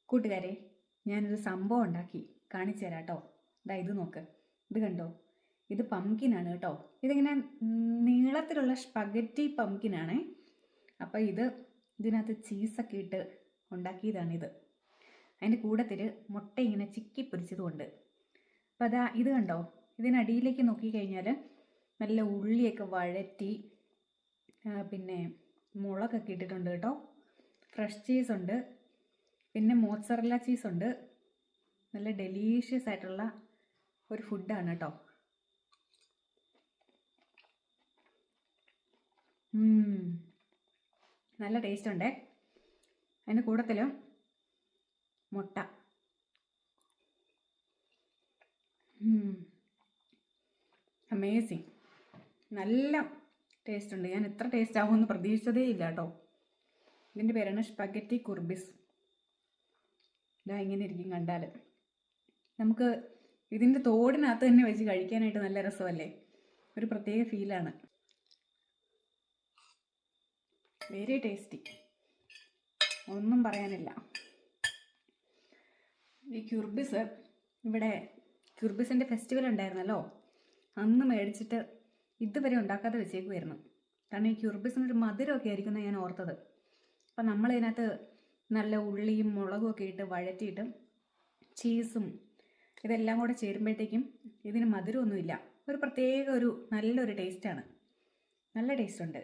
കൂട്ടുകാരെ, ഞാനൊരു സംഭവം ഉണ്ടാക്കി കാണിച്ചു തരാം കേട്ടോ. ഇത് നോക്ക്, ഇത് കണ്ടോ? ഇത് പംകിനാണ് കേട്ടോ. ഇതിങ്ങനെ നീളത്തിലുള്ള സ്പഗറ്റി പംകിനാണേ. അപ്പോൾ ഇതിനകത്ത് ചീസൊക്കെ ഇട്ട് ഉണ്ടാക്കിയതാണിത്. അതിൻ്റെ കൂടത്തിൽ മുട്ട ഇങ്ങനെ ചിക്കി പൊരിച്ചതുകൊണ്ട്. അപ്പോൾ ഇത് കണ്ടോ? ഇതിനടിയിലേക്ക് നോക്കിക്കഴിഞ്ഞാൽ നല്ല ഉള്ളിയൊക്കെ വഴറ്റി പിന്നെ മുളകൊക്കെ ഇട്ടിട്ടുണ്ട് കേട്ടോ. ഫ്രഷ് ചീസുണ്ട്, പിന്നെ മോസറല്ല ചീസുണ്ട്. നല്ല ഡെലീഷ്യസ് ആയിട്ടുള്ള ഒരു ഫുഡാണ് കേട്ടോ. നല്ല ടേസ്റ്റ് ഉണ്ടേ. അതിൻ്റെ കൂട്ടത്തിൽ മുട്ട. അമേസിങ്, നല്ല ടേസ്റ്റ് ഉണ്ട്. ഞാൻ ഇത്ര ടേസ്റ്റ് ആവുമെന്ന് പ്രതീക്ഷിച്ചതേ ഇല്ല കേട്ടോ. ഇതിൻ്റെ പേരാണ് സ്പഗറ്റി കുർബിസ്. ഇങ്ങനെ ഇരിക്കും കണ്ടാൽ. നമുക്ക് ഇതിൻ്റെ തോടിനകത്ത് തന്നെ വെച്ച് കഴിക്കാനായിട്ട് നല്ല രസമല്ലേ, ഒരു പ്രത്യേക ഫീലാണ്. വെരി ടേസ്റ്റി, ഒന്നും പറയാനില്ല. ഈ ക്യൂർബിസ് ഇവിടെ ക്യൂർബിസിൻ്റെ ഫെസ്റ്റിവൽ ഉണ്ടായിരുന്നല്ലോ, അന്ന് മേടിച്ചിട്ട് ഇതുവരെ ഉണ്ടാക്കാതെ വെച്ചേക്കുമായിരുന്നു. കാരണം ഈ ക്യൂർബിസിനൊരു മധുരമൊക്കെ ആയിരിക്കും ഞാൻ ഓർത്തത്. അപ്പം നമ്മളിതിനകത്ത് നല്ല ഉള്ളിയും മുളകും ഒക്കെ ഇട്ട് വഴറ്റിയിട്ട് ചീസും ഇതെല്ലാം കൂടെ ചേരുമ്പോഴത്തേക്കും ഇതിന് മധുരമൊന്നുമില്ല, ഒരു പ്രത്യേക നല്ലൊരു ടേസ്റ്റാണ്. നല്ല ടേസ്റ്റ് ഉണ്ട്.